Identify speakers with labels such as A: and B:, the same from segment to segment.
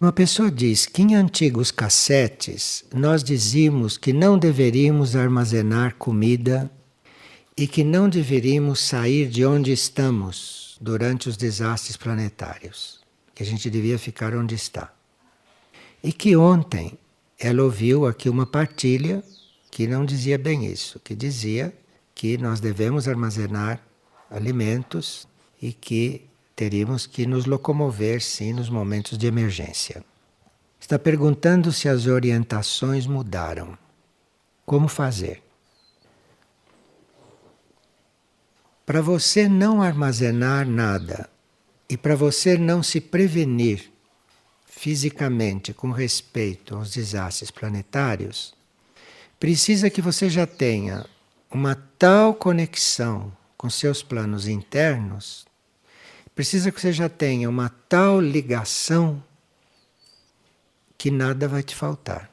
A: Uma pessoa diz que em antigos cassetes nós dizíamos que não deveríamos armazenar comida e que não deveríamos sair de onde estamos durante os desastres planetários, que a gente devia ficar onde está. E que ontem ela ouviu aqui uma partilha que não dizia bem isso, que dizia que nós devemos armazenar alimentos e que teríamos que nos locomover, sim, nos momentos de emergência. Está perguntando se as orientações mudaram. Como fazer? Para você não armazenar nada e para você não se prevenir fisicamente com respeito aos desastres planetários, precisa que você já tenha uma tal conexão com seus planos internos, precisa que você já tenha uma tal ligação que nada vai te faltar.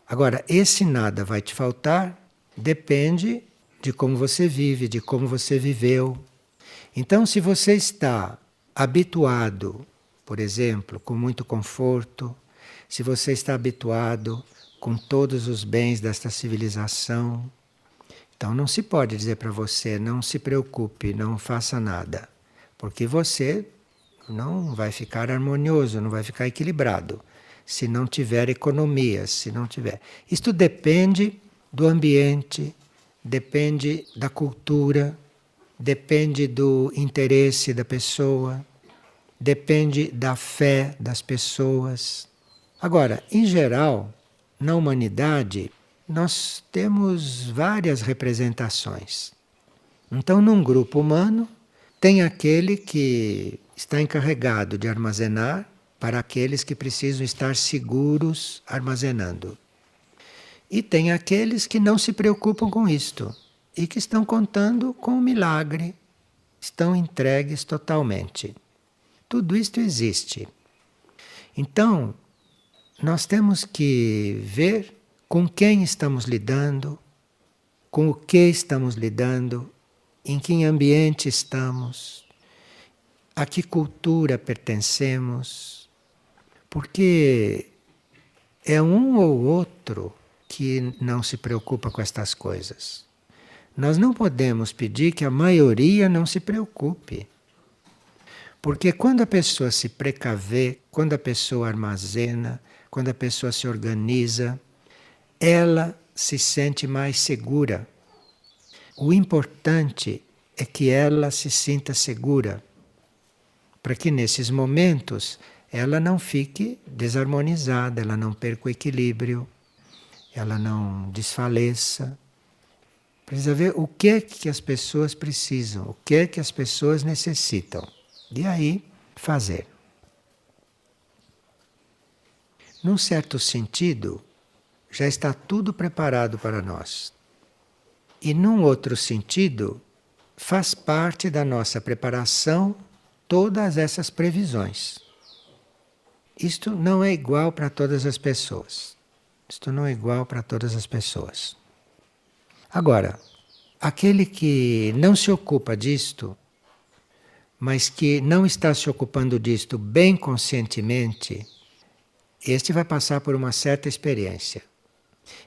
A: Agora, esse nada vai te faltar depende de como você vive, de como você viveu. Então, se você está habituado, por exemplo, com muito conforto, se você está habituado com todos os bens desta civilização, então não se pode dizer para você, não se preocupe, não faça nada, porque você não vai ficar harmonioso, não vai ficar equilibrado, se não tiver economia, se não tiver. Isto depende do ambiente, depende da cultura, depende do interesse da pessoa, depende da fé das pessoas. Agora, em geral, na humanidade, nós temos várias representações. Então, num grupo humano, tem aquele que está encarregado de armazenar para aqueles que precisam estar seguros armazenando. E tem aqueles que não se preocupam com isto e que estão contando com o milagre, estão entregues totalmente. Tudo isto existe. Então, nós temos que ver com quem estamos lidando, com o que estamos lidando, em que ambiente estamos, a que cultura pertencemos, porque é um ou outro que não se preocupa com estas coisas. Nós não podemos pedir que a maioria não se preocupe. Porque quando a pessoa se precavê, quando a pessoa armazena, quando a pessoa se organiza, ela se sente mais segura. O importante é que ela se sinta segura, para que nesses momentos ela não fique desarmonizada, ela não perca o equilíbrio, ela não desfaleça. Precisa ver o que é que as pessoas precisam, o que é que as pessoas necessitam. E aí, fazer. Num certo sentido, já está tudo preparado para nós. E num outro sentido, faz parte da nossa preparação todas essas previsões. Isto não é igual para todas as pessoas. Isto não é igual para todas as pessoas. Agora, aquele que não se ocupa disto, mas que não está se ocupando disto bem conscientemente, este vai passar por uma certa experiência.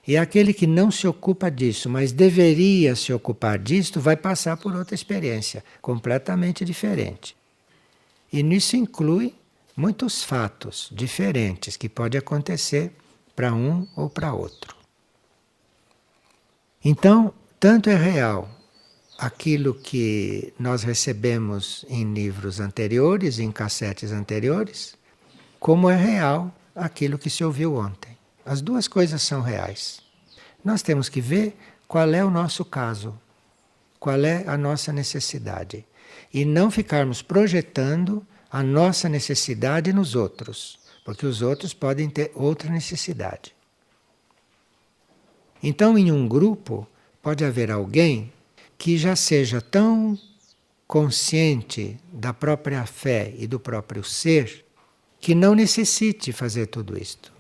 A: E aquele que não se ocupa disso, mas deveria se ocupar disto, vai passar por outra experiência, completamente diferente. E nisso inclui muitos fatos diferentes que podem acontecer para um ou para outro. Então, tanto é real aquilo que nós recebemos em livros anteriores, em cassetes anteriores, como é real aquilo que se ouviu ontem. As duas coisas são reais. Nós temos que ver qual é o nosso caso, qual é a nossa necessidade. E não ficarmos projetando a nossa necessidade nos outros, porque os outros podem ter outra necessidade. Então, em um grupo, pode haver alguém que já seja tão consciente da própria fé e do próprio ser, que não necessite fazer tudo isto.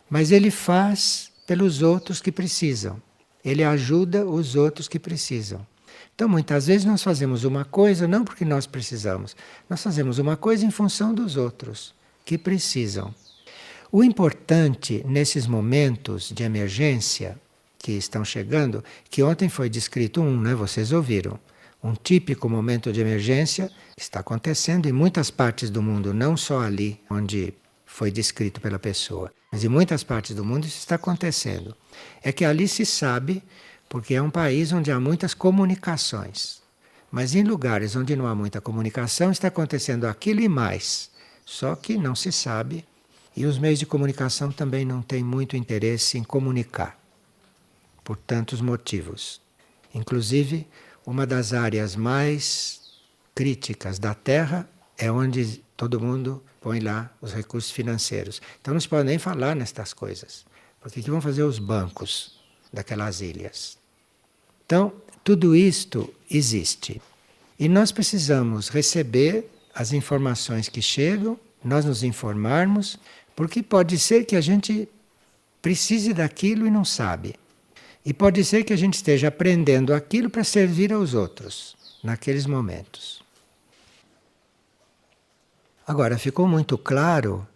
A: Mas ele faz pelos outros que precisam. Ele ajuda os outros que precisam. Então, muitas vezes nós fazemos uma coisa não porque nós precisamos. Nós fazemos uma coisa em função dos outros que precisam. O importante nesses momentos de emergência que estão chegando, que ontem foi descrito um, né? Vocês ouviram. Um típico momento de emergência que está acontecendo em muitas partes do mundo, não só ali onde foi descrito pela pessoa, mas em muitas partes do mundo isso está acontecendo. É que ali se sabe, porque é um país onde há muitas comunicações. Mas em lugares onde não há muita comunicação está acontecendo aquilo e mais. Só que não se sabe e os meios de comunicação também não têm muito interesse em comunicar, por tantos motivos. Inclusive, uma das áreas mais críticas da Terra é onde todo mundo põe lá os recursos financeiros. Então não se pode nem falar nestas coisas, porque o que vão fazer os bancos daquelas ilhas? Então, tudo isto existe. E nós precisamos receber as informações que chegam, nós nos informarmos, porque pode ser que a gente precise daquilo e não sabe. E pode ser que a gente esteja aprendendo aquilo para servir aos outros, naqueles momentos. Agora, ficou muito claro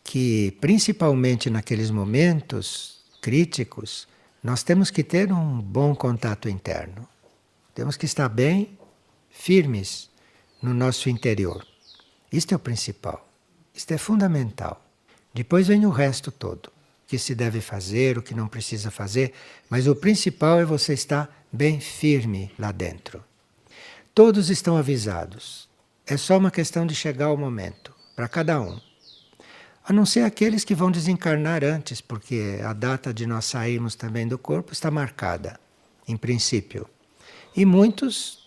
A: que, principalmente naqueles momentos críticos, nós temos que ter um bom contato interno. Temos que estar bem firmes no nosso interior. Isto é o principal. Isto é fundamental. Depois vem o resto todo. O que se deve fazer, o que não precisa fazer, mas o principal é você estar bem firme lá dentro. Todos estão avisados. É só uma questão de chegar ao momento, para cada um. A não ser aqueles que vão desencarnar antes, porque a data de nós sairmos também do corpo está marcada, em princípio. E muitos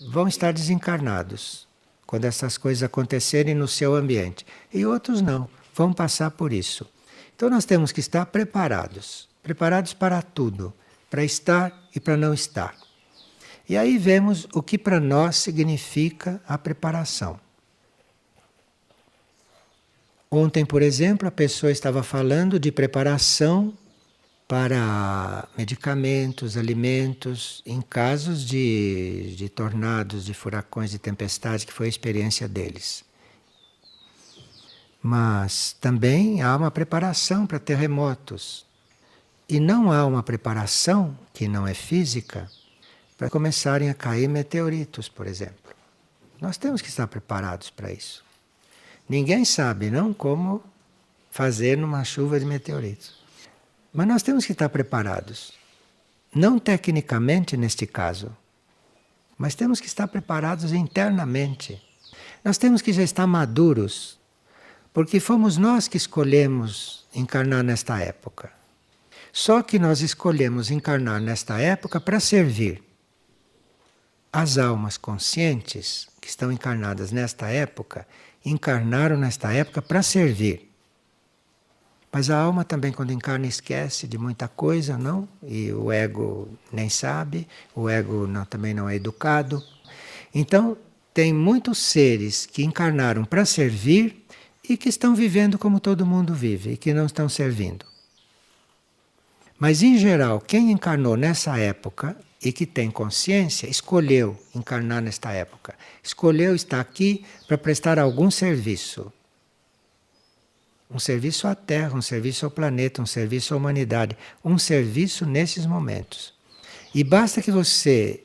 A: vão estar desencarnados quando essas coisas acontecerem no seu ambiente. E outros não, vão passar por isso. Então nós temos que estar preparados, preparados para tudo, para estar e para não estar. E aí vemos o que para nós significa a preparação. Ontem, por exemplo, a pessoa estava falando de preparação para medicamentos, alimentos, em casos de tornados, de furacões, de tempestades, que foi a experiência deles. Mas também há uma preparação para terremotos. E não há uma preparação, que não é física, para começarem a cair meteoritos, por exemplo. Nós temos que estar preparados para isso. Ninguém sabe, não, como fazer numa chuva de meteoritos. Mas nós temos que estar preparados. Não tecnicamente neste caso, mas temos que estar preparados internamente. Nós temos que já estar maduros, porque fomos nós que escolhemos encarnar nesta época. Só que nós escolhemos encarnar nesta época para servir. As almas conscientes que estão encarnadas nesta época, encarnaram nesta época para servir. Mas a alma também, quando encarna, esquece de muita coisa, não? E o ego nem sabe, o ego também não é educado. Então, tem muitos seres que encarnaram para servir e que estão vivendo como todo mundo vive e que não estão servindo. Mas, em geral, quem encarnou nessa época e que tem consciência, escolheu encarnar nesta época. Escolheu estar aqui para prestar algum serviço. Um serviço à Terra, um serviço ao planeta, um serviço à humanidade. Um serviço nesses momentos. E basta que você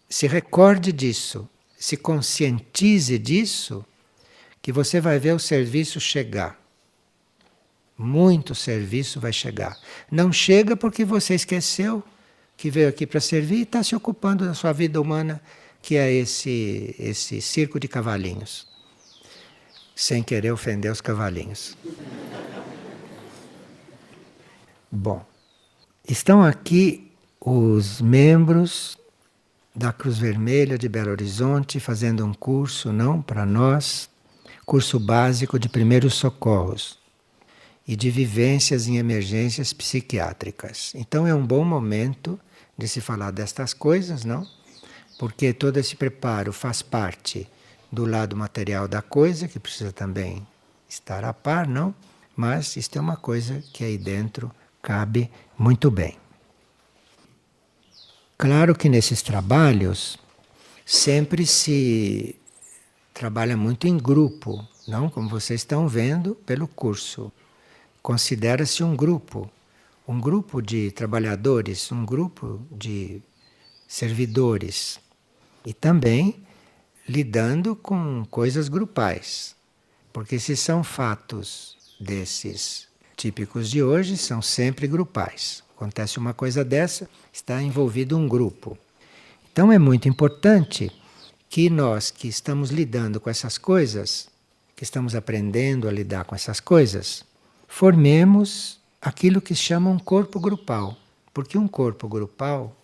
A: se recorde disso, se conscientize disso, que você vai ver o serviço chegar. Muito serviço vai chegar. Não chega porque você esqueceu que veio aqui para servir e está se ocupando da sua vida humana, que é esse circo de cavalinhos. Sem querer ofender os cavalinhos. Bom, estão aqui os membros da Cruz Vermelha de Belo Horizonte fazendo um curso, não, para nós, curso básico de primeiros socorros e de vivências em emergências psiquiátricas. Então é um bom momento de se falar destas coisas, não? Porque todo esse preparo faz parte do lado material da coisa, que precisa também estar a par, não? Mas isto é uma coisa que aí dentro cabe muito bem. Claro que nesses trabalhos sempre se trabalha muito em grupo, não? Como vocês estão vendo pelo curso. considera-se um grupo de trabalhadores, um grupo de servidores. E também lidando com coisas grupais. Porque se são fatos desses típicos de hoje, são sempre grupais. Acontece uma coisa dessa, está envolvido um grupo. Então é muito importante que nós que estamos lidando com essas coisas, que estamos aprendendo a lidar com essas coisas, formemos aquilo que se chama um corpo grupal. Porque um corpo grupal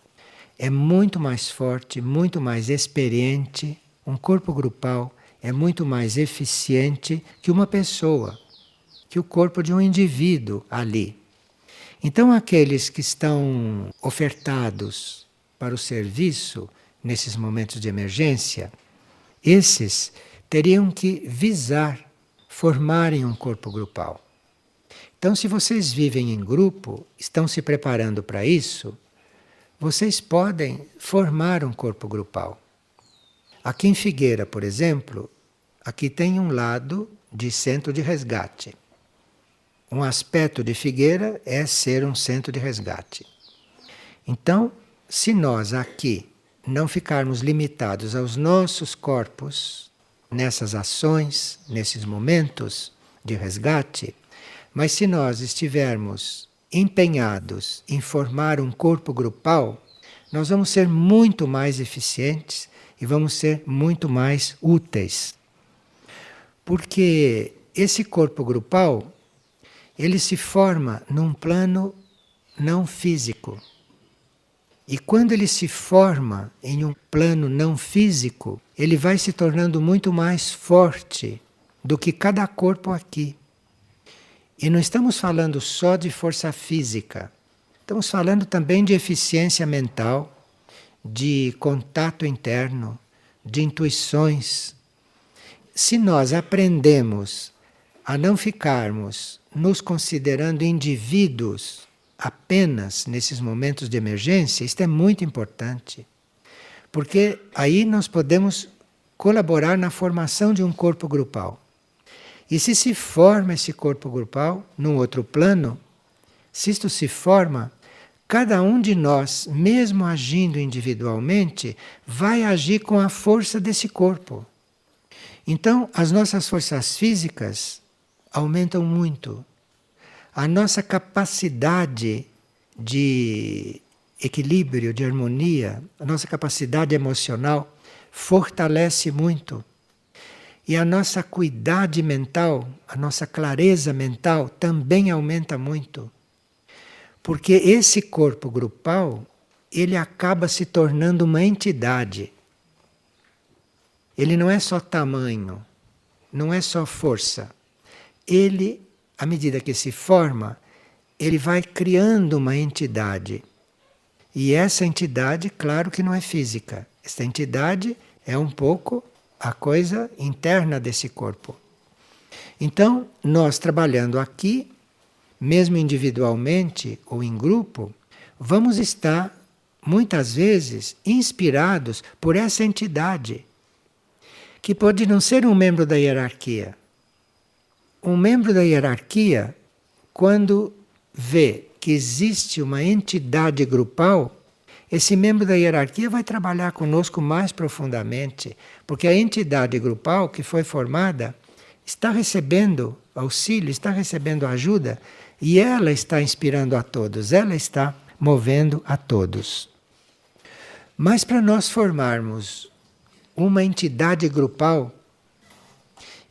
A: é muito mais forte, muito mais experiente. Um corpo grupal é muito mais eficiente que uma pessoa, que o corpo de um indivíduo ali. Então, aqueles que estão ofertados para o serviço nesses momentos de emergência, esses teriam que visar formarem um corpo grupal. Então, se vocês vivem em grupo, estão se preparando para isso, vocês podem formar um corpo grupal. Aqui em Figueira, por exemplo, aqui tem um lado de centro de resgate. Um aspecto de Figueira é ser um centro de resgate. Então, se nós aqui não ficarmos limitados aos nossos corpos, nessas ações, nesses momentos de resgate, mas se nós estivermos empenhados em formar um corpo grupal, nós vamos ser muito mais eficientes e vamos ser muito mais úteis. Porque esse corpo grupal, ele se forma num plano não físico. E quando ele se forma em um plano não físico, ele vai se tornando muito mais forte do que cada corpo aqui. E não estamos falando só de força física, estamos falando também de eficiência mental, de contato interno, de intuições. Se nós aprendemos a não ficarmos nos considerando indivíduos apenas nesses momentos de emergência, isto é muito importante. Porque aí nós podemos colaborar na formação de um corpo grupal. E se forma esse corpo grupal num outro plano, se isto se forma, cada um de nós, mesmo agindo individualmente, vai agir com a força desse corpo. Então, as nossas forças físicas aumentam muito. A nossa capacidade de equilíbrio, de harmonia, a nossa capacidade emocional fortalece muito. E a nossa acuidade mental, a nossa clareza mental também aumenta muito. Porque esse corpo grupal, ele acaba se tornando uma entidade. Ele não é só tamanho, não é só força. Ele, à medida que se forma, ele vai criando uma entidade. E essa entidade, claro que não é física. Essa entidade é um pouco a coisa interna desse corpo. Então, nós trabalhando aqui, mesmo individualmente ou em grupo, vamos estar, muitas vezes, inspirados por essa entidade, que pode não ser um membro da hierarquia. Um membro da hierarquia, quando vê que existe uma entidade grupal, esse membro da hierarquia vai trabalhar conosco mais profundamente, porque a entidade grupal que foi formada está recebendo auxílio, está recebendo ajuda, e ela está inspirando a todos, ela está movendo a todos. Mas para nós formarmos uma entidade grupal,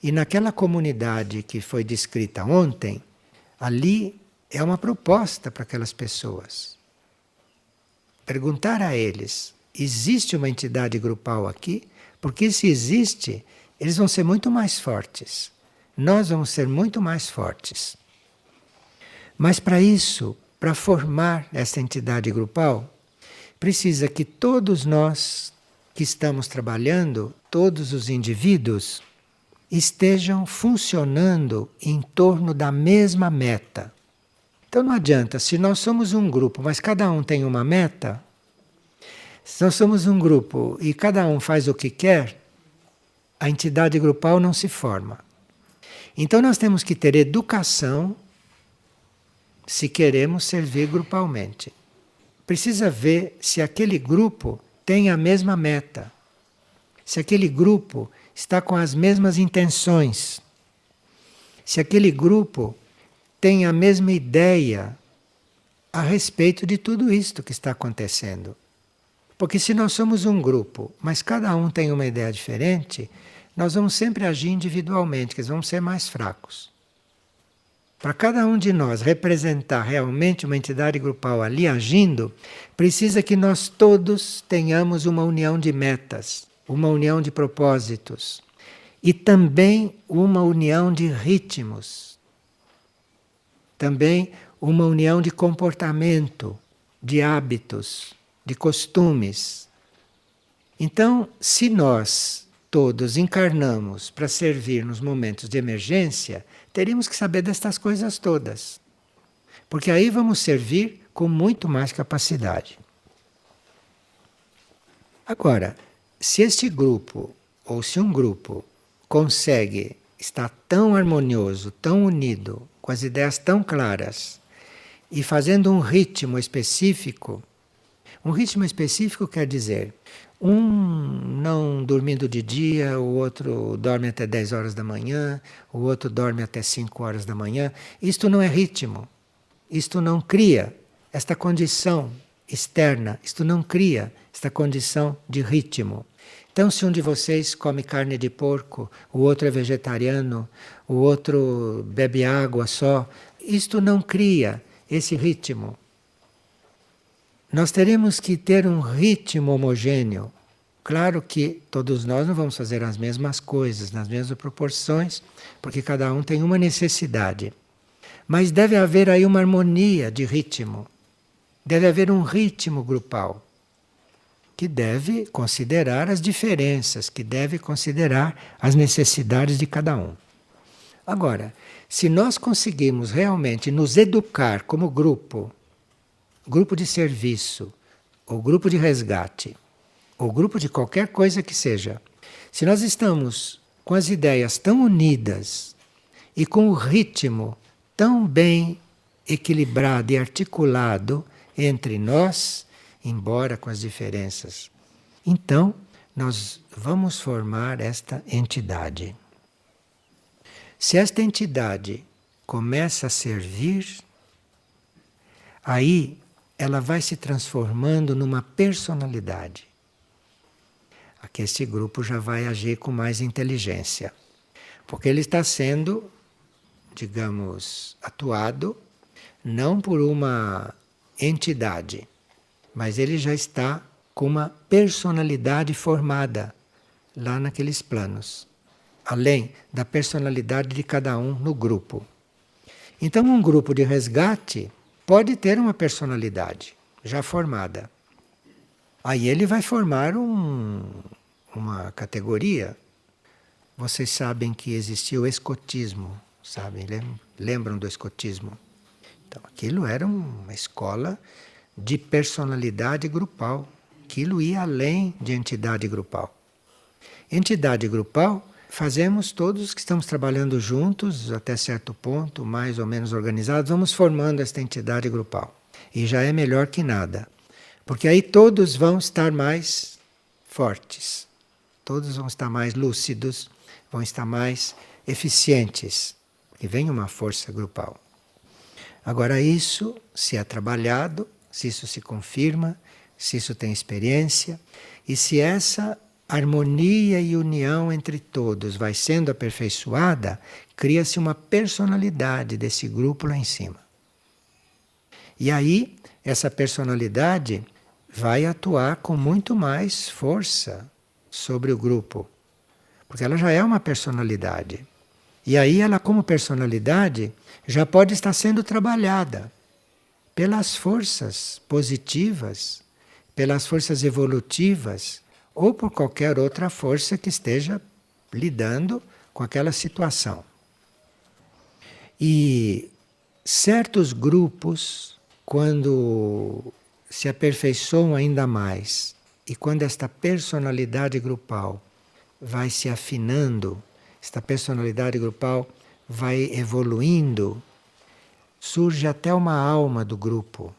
A: e naquela comunidade que foi descrita ontem, ali é uma proposta para aquelas pessoas. Perguntar a eles, existe uma entidade grupal aqui? Porque se existe, eles vão ser muito mais fortes. Nós vamos ser muito mais fortes. Mas para isso, para formar essa entidade grupal, precisa que todos nós que estamos trabalhando, todos os indivíduos, estejam funcionando em torno da mesma meta. Então não adianta, se nós somos um grupo, mas cada um tem uma meta, se nós somos um grupo e cada um faz o que quer, a entidade grupal não se forma. Então nós temos que ter educação se queremos servir grupalmente. Precisa ver se aquele grupo tem a mesma meta, se aquele grupo está com as mesmas intenções, se aquele grupo tem a mesma ideia a respeito de tudo isto que está acontecendo. Porque se nós somos um grupo, mas cada um tem uma ideia diferente, nós vamos sempre agir individualmente, que vamos ser mais fracos. Para cada um de nós representar realmente uma entidade grupal ali agindo, precisa que nós todos tenhamos uma união de metas, uma união de propósitos e também uma união de ritmos. Também uma união de comportamento, de hábitos, de costumes. Então, se nós todos encarnamos para servir nos momentos de emergência, teríamos que saber destas coisas todas. Porque aí vamos servir com muito mais capacidade. Agora, se este grupo, ou se um grupo, consegue estar tão harmonioso, tão unido, com as ideias tão claras, e fazendo um ritmo específico quer dizer, um não dormindo de dia, o outro dorme até 10 horas da manhã, o outro dorme até 5 horas da manhã. Isto não é ritmo. Isto não cria esta condição externa. Isto não cria esta condição de ritmo. Então, se um de vocês come carne de porco, o outro é vegetariano, o outro bebe água só, isto não cria esse ritmo. Nós teremos que ter um ritmo homogêneo. Claro que todos nós não vamos fazer as mesmas coisas, nas mesmas proporções, porque cada um tem uma necessidade. Mas deve haver aí uma harmonia de ritmo. Deve haver um ritmo grupal, que deve considerar as diferenças, que deve considerar as necessidades de cada um. Agora, se nós conseguimos realmente nos educar como grupo de serviço, ou grupo de resgate, ou grupo de qualquer coisa que seja, se nós estamos com as ideias tão unidas e com o ritmo tão bem equilibrado e articulado entre nós, embora com as diferenças, então nós vamos formar esta entidade. Se esta entidade começa a servir, aí ela vai se transformando numa personalidade. Aqui este grupo já vai agir com mais inteligência, porque ele está sendo, digamos, atuado não por uma entidade, mas ele já está com uma personalidade formada lá naqueles planos, além da personalidade de cada um no grupo. Então, um grupo de resgate pode ter uma personalidade já formada. Aí ele vai formar uma categoria. Vocês sabem que existia o escotismo, sabem? Lembram do escotismo? Então, aquilo era uma escola de personalidade grupal. Aquilo ia além de entidade grupal. Entidade grupal fazemos todos que estamos trabalhando juntos, até certo ponto, mais ou menos organizados, vamos formando esta entidade grupal. E já é melhor que nada. Porque aí todos vão estar mais fortes. Todos vão estar mais lúcidos, vão estar mais eficientes. Porque vem uma força grupal. Agora isso, se é trabalhado, se isso se confirma, se isso tem experiência, e se essa harmonia e união entre todos vai sendo aperfeiçoada, cria-se uma personalidade desse grupo lá em cima. E aí, essa personalidade vai atuar com muito mais força sobre o grupo, porque ela já é uma personalidade. E aí ela, como personalidade, já pode estar sendo trabalhada pelas forças positivas, pelas forças evolutivas, ou por qualquer outra força que esteja lidando com aquela situação. E certos grupos, quando se aperfeiçoam ainda mais, e quando esta personalidade grupal vai se afinando, esta personalidade grupal vai evoluindo, surge até uma alma do grupo,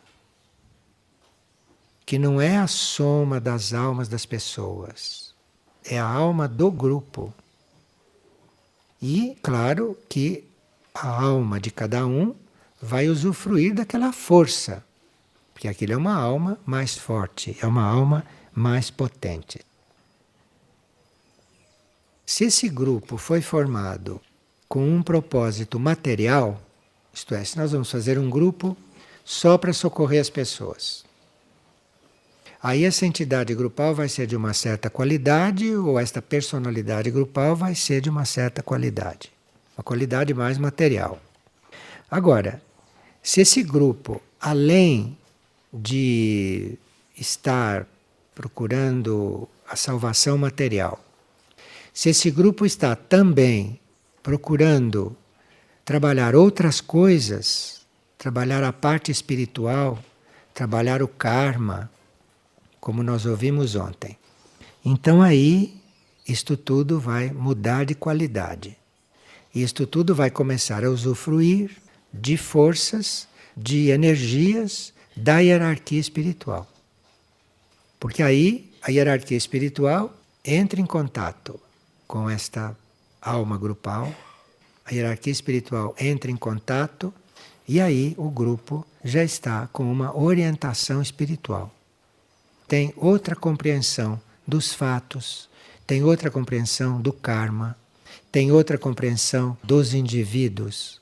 A: que não é a soma das almas das pessoas, é a alma do grupo. E, claro, que a alma de cada um vai usufruir daquela força, porque aquilo é uma alma mais forte, é uma alma mais potente. Se esse grupo foi formado com um propósito material, isto é, se nós vamos fazer um grupo só para socorrer as pessoas, aí essa entidade grupal vai ser de uma certa qualidade, ou esta personalidade grupal vai ser de uma certa qualidade, uma qualidade mais material. Agora, se esse grupo, além de estar procurando a salvação material, se esse grupo está também procurando trabalhar outras coisas, trabalhar a parte espiritual, trabalhar o karma, como nós ouvimos ontem, então aí isto tudo vai mudar de qualidade. Isto tudo vai começar a usufruir de forças, de energias da hierarquia espiritual. Porque aí a hierarquia espiritual entra em contato com esta alma grupal, a hierarquia espiritual entra em contato e aí o grupo já está com uma orientação espiritual. Tem outra compreensão dos fatos, tem outra compreensão do karma, tem outra compreensão dos indivíduos.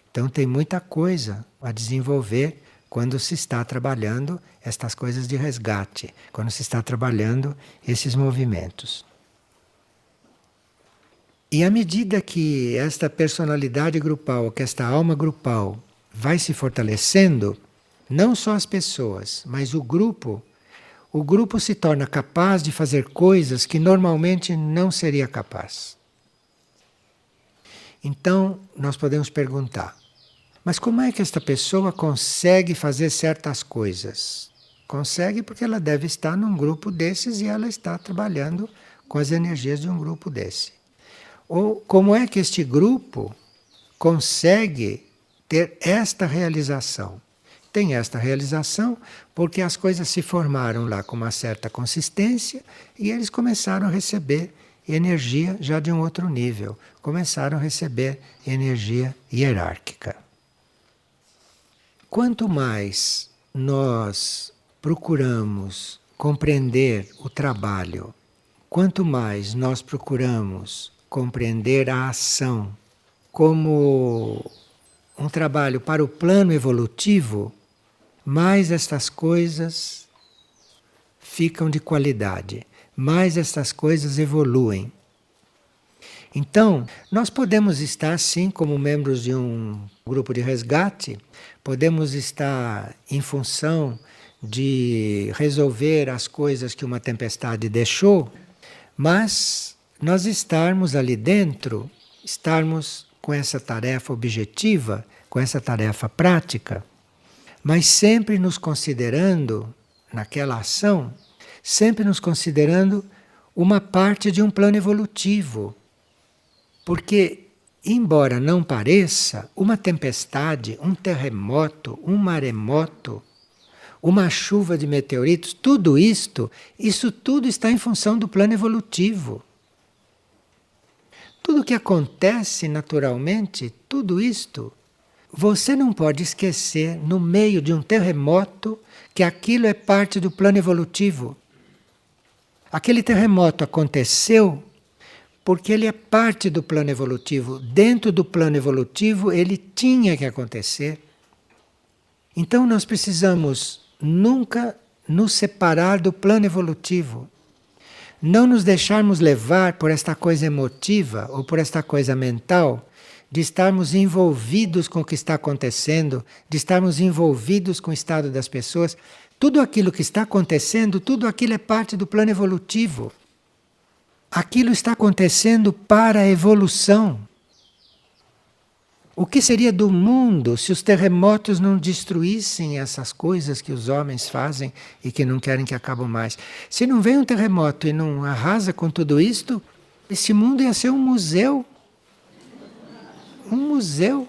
A: Então tem muita coisa a desenvolver quando se está trabalhando estas coisas de resgate, quando se está trabalhando esses movimentos. E à medida que esta personalidade grupal, que esta alma grupal vai se fortalecendo, não só as pessoas, mas o grupo se torna capaz de fazer coisas que normalmente não seria capaz. Então, nós podemos perguntar, mas como é que esta pessoa consegue fazer certas coisas? Consegue porque ela deve estar num grupo desses e ela está trabalhando com as energias de um grupo desse. Ou como é que este grupo consegue ter esta realização? Tem esta realização porque as coisas se formaram lá com uma certa consistência e eles começaram a receber energia já de um outro nível, começaram a receber energia hierárquica. Quanto mais nós procuramos compreender o trabalho, quanto mais nós procuramos compreender a ação como um trabalho para o plano evolutivo, mais estas coisas ficam de qualidade, mais estas coisas evoluem. Então, nós podemos estar, sim, como membros de um grupo de resgate, podemos estar em função de resolver as coisas que uma tempestade deixou, mas nós estarmos ali dentro, estarmos com essa tarefa objetiva, com essa tarefa prática, mas sempre nos considerando, naquela ação, sempre nos considerando uma parte de um plano evolutivo. Porque, embora não pareça, uma tempestade, um terremoto, um maremoto, uma chuva de meteoritos, tudo isto, isso tudo está em função do plano evolutivo. Tudo que acontece naturalmente, tudo isto, você não pode esquecer, no meio de um terremoto, que aquilo é parte do plano evolutivo. Aquele terremoto aconteceu porque ele é parte do plano evolutivo. Dentro do plano evolutivo, ele tinha que acontecer. Então nós precisamos nunca nos separar do plano evolutivo. Não nos deixarmos levar por esta coisa emotiva ou por esta coisa mental de estarmos envolvidos com o que está acontecendo, de estarmos envolvidos com o estado das pessoas. Tudo aquilo que está acontecendo, tudo aquilo é parte do plano evolutivo. Aquilo está acontecendo para a evolução. O que seria do mundo se os terremotos não destruíssem essas coisas que os homens fazem e que não querem que acabem mais? Se não vem um terremoto e não arrasa com tudo isto, esse mundo ia ser um museu. Um museu.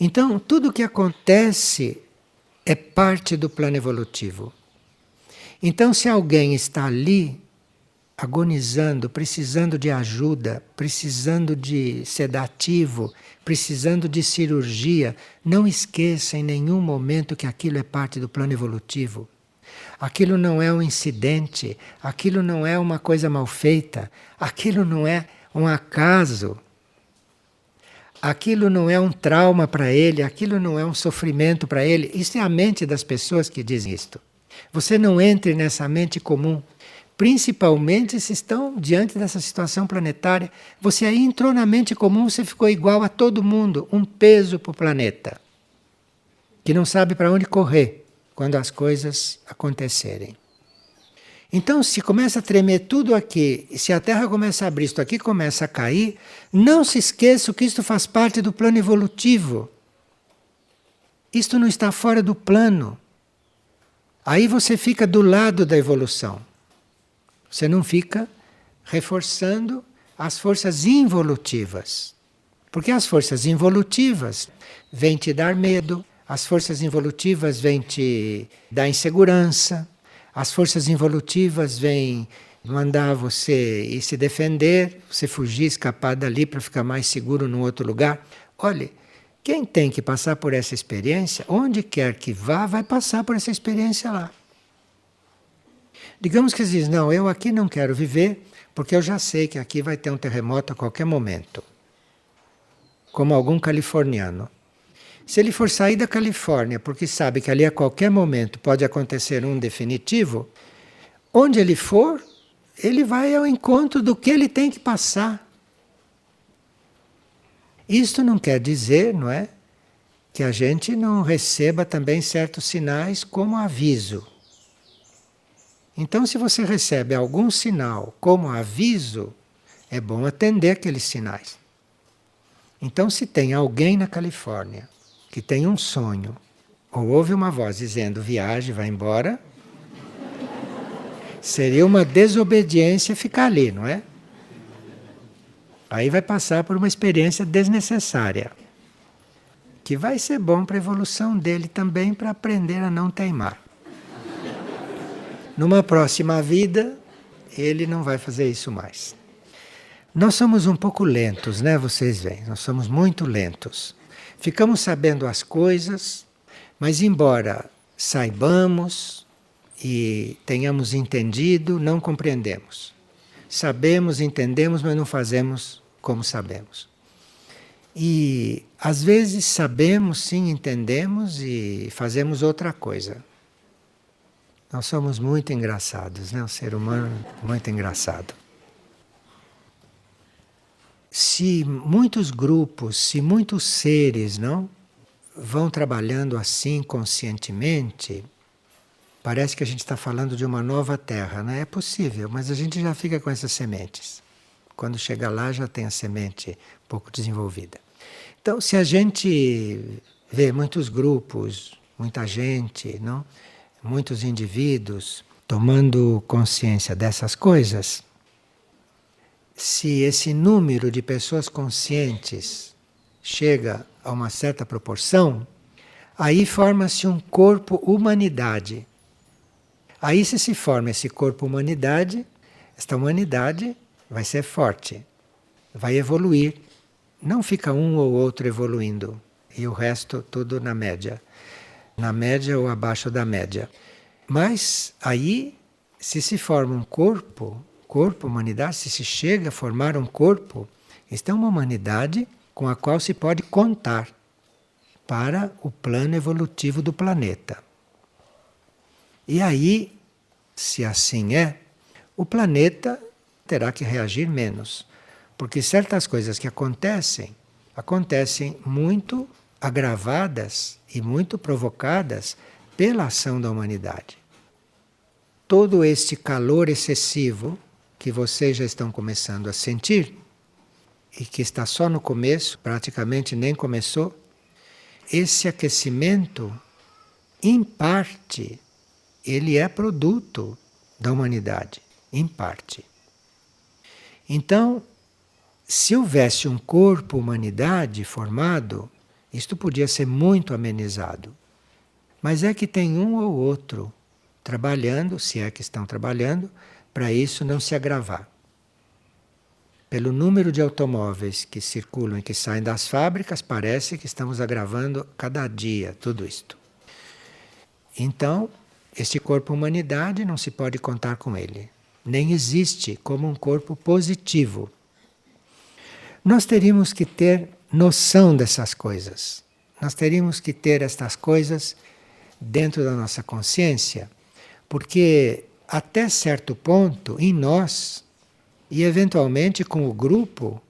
A: Então, tudo o que acontece é parte do plano evolutivo. Então, se alguém está ali, agonizando, precisando de ajuda, precisando de sedativo, precisando de cirurgia, não esqueça em nenhum momento que aquilo é parte do plano evolutivo. Aquilo não é um incidente, aquilo não é uma coisa mal feita, aquilo não é um acaso. Aquilo não é um trauma para ele, aquilo não é um sofrimento para ele. Isso é a mente das pessoas que dizem isto. Você não entre nessa mente comum, principalmente se estão diante dessa situação planetária. Você aí entrou na mente comum, você ficou igual a todo mundo, um peso para o planeta, que não sabe para onde correr quando as coisas acontecerem. Então, se começa a tremer tudo aqui, e se a Terra começa a abrir, isto aqui começa a cair, não se esqueça que isto faz parte do plano evolutivo. Isto não está fora do plano. Aí você fica do lado da evolução. Você não fica reforçando as forças involutivas. Porque as forças involutivas vêm te dar medo, as forças involutivas vêm te dar insegurança, as forças involutivas vêm mandar você ir se defender, você fugir, escapar dali para ficar mais seguro num outro lugar. Olha, quem tem que passar por essa experiência, onde quer que vá, vai passar por essa experiência lá. Digamos que diz, não, eu aqui não quero viver, porque eu já sei que aqui vai ter um terremoto a qualquer momento. Como algum californiano. Se ele for sair da Califórnia, porque sabe que ali a qualquer momento pode acontecer um definitivo, onde ele for, ele vai ao encontro do que ele tem que passar. Isto não quer dizer, não é, que a gente não receba também certos sinais como aviso. Então, se você recebe algum sinal como aviso, é bom atender aqueles sinais. Então, se tem alguém na Califórnia que tem um sonho, ou ouve uma voz dizendo viaje, vai embora, seria uma desobediência ficar ali, não é? Aí vai passar por uma experiência desnecessária, que vai ser bom para a evolução dele também, para aprender a não teimar. Numa próxima vida, ele não vai fazer isso mais. Nós somos um pouco lentos, né? Vocês veem, nós somos muito lentos. Ficamos sabendo as coisas, mas embora saibamos e tenhamos entendido, não compreendemos. Sabemos, entendemos, mas não fazemos como sabemos. E às vezes sabemos, sim, entendemos e fazemos outra coisa. Nós somos muito engraçados, né? O ser humano é muito engraçado. Se muitos grupos, se muitos seres, não, vão trabalhando assim conscientemente, parece que a gente está falando de uma nova terra, não é possível, mas a gente já fica com essas sementes. Quando chega lá já tem a semente um pouco desenvolvida. Então, se a gente vê muitos grupos, muita gente, não, muitos indivíduos tomando consciência dessas coisas, se esse número de pessoas conscientes chega a uma certa proporção, aí forma-se um corpo humanidade. Aí se forma esse corpo humanidade, esta humanidade vai ser forte, vai evoluir. Não fica um ou outro evoluindo e o resto tudo na média. Na média ou abaixo da média. Mas aí, se forma um corpo humanidade, se chega a formar um corpo, isto é uma humanidade com a qual se pode contar para o plano evolutivo do planeta. E aí, se assim é, o planeta terá que reagir menos, porque certas coisas que acontecem muito agravadas e muito provocadas pela ação da humanidade. Todo este calor excessivo que vocês já estão começando a sentir, e que está só no começo, praticamente nem começou, esse aquecimento, em parte, ele é produto da humanidade, em parte. Então, se houvesse um corpo humanidade formado, Isto podia ser muito amenizado. Mas é que tem um ou outro trabalhando, se é que estão trabalhando, para isso não se agravar. Pelo número de automóveis que circulam e que saem das fábricas, parece que estamos agravando cada dia tudo isto. Então, este corpo humanidade não se pode contar com ele. Nem existe como um corpo positivo. Nós teríamos que ter noção dessas coisas. Nós teríamos que ter estas coisas dentro da nossa consciência, porque até certo ponto, em nós, e eventualmente com o grupo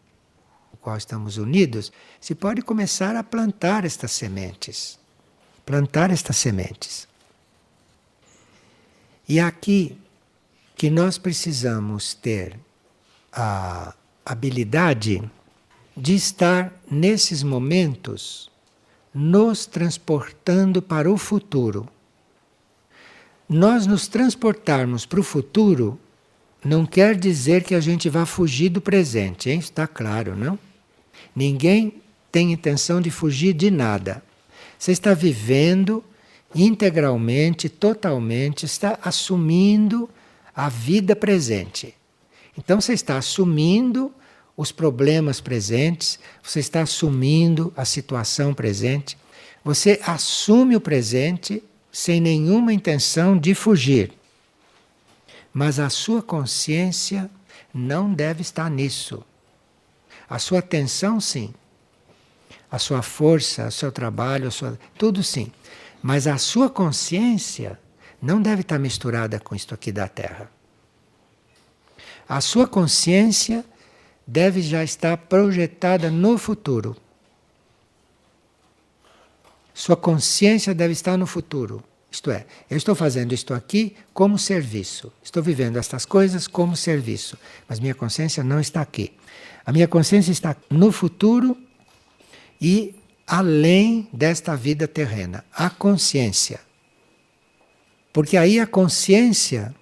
A: com o qual estamos unidos, se pode começar a plantar estas sementes. Plantar estas sementes. E aqui que nós precisamos ter a habilidade de estar nesses momentos nos transportando para o futuro. Nós nos transportarmos para o futuro não quer dizer que a gente vá fugir do presente, hein? Está claro, não? Ninguém tem intenção de fugir de nada. Você está vivendo integralmente, totalmente, está assumindo a vida presente. Então você está assumindo os problemas presentes, você está assumindo a situação presente, você assume o presente sem nenhuma intenção de fugir. Mas a sua consciência não deve estar nisso. A sua atenção, sim. A sua força, o seu trabalho, tudo sim. Mas a sua consciência não deve estar misturada com isto aqui da Terra. A sua consciência deve já estar projetada no futuro. Sua consciência deve estar no futuro. Isto é, eu estou fazendo isto aqui como serviço. Estou vivendo estas coisas como serviço. Mas minha consciência não está aqui. A minha consciência está no futuro e além desta vida terrena. A consciência. Porque aí a consciência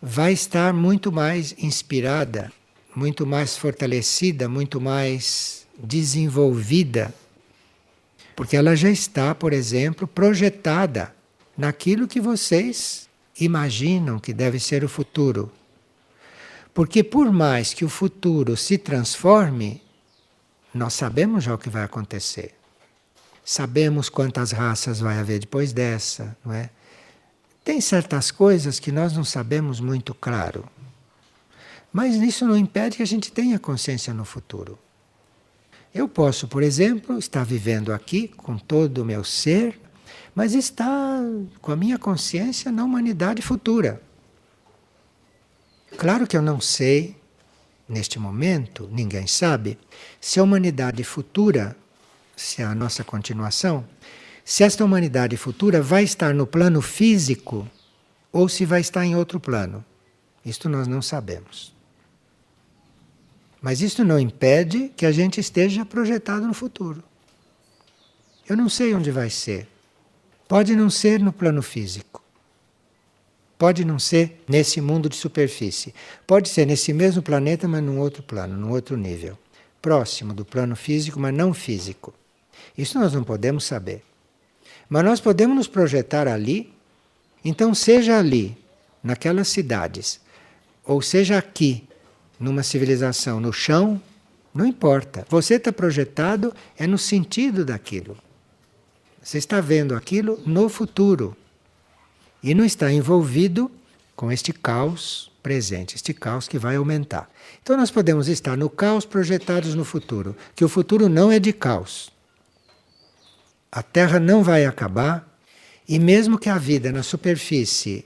A: vai estar muito mais inspirada, muito mais fortalecida, muito mais desenvolvida. Porque ela já está, por exemplo, projetada naquilo que vocês imaginam que deve ser o futuro. Porque por mais que o futuro se transforme, nós sabemos já o que vai acontecer. Sabemos quantas raças vai haver depois dessa, não é? Tem certas coisas que nós não sabemos muito claro. Mas isso não impede que a gente tenha consciência no futuro. Eu posso, por exemplo, estar vivendo aqui com todo o meu ser, mas estar com a minha consciência na humanidade futura. Claro que eu não sei, neste momento, ninguém sabe, se a humanidade futura, se a nossa continuação, se esta humanidade futura vai estar no plano físico ou se vai estar em outro plano. Isto nós não sabemos. Mas isto não impede que a gente esteja projetado no futuro. Eu não sei onde vai ser. Pode não ser no plano físico. Pode não ser nesse mundo de superfície. Pode ser nesse mesmo planeta, mas num outro plano, num outro nível. Próximo do plano físico, mas não físico. Isso nós não podemos saber. Mas nós podemos nos projetar ali. Então, seja ali, naquelas cidades, ou seja aqui, numa civilização no chão, não importa. Você está projetado é no sentido daquilo. Você está vendo aquilo no futuro. E não está envolvido com este caos presente, este caos que vai aumentar. Então nós podemos estar no caos projetados no futuro, que o futuro não é de caos. A Terra não vai acabar, e mesmo que a vida na superfície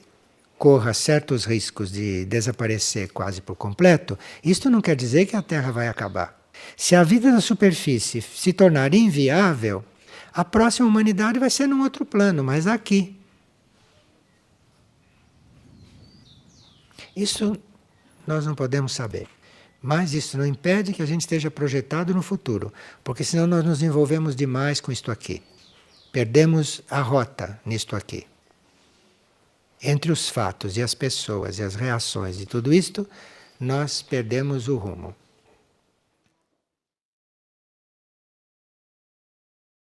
A: corra certos riscos de desaparecer quase por completo, isto não quer dizer que a Terra vai acabar. Se a vida na superfície se tornar inviável, a próxima humanidade vai ser num outro plano, mas aqui. Isso nós não podemos saber. Mas isso não impede que a gente esteja projetado no futuro, porque senão nós nos envolvemos demais com isto aqui. Perdemos a rota nisto aqui. Entre os fatos e as pessoas e as reações de tudo isto, nós perdemos o rumo.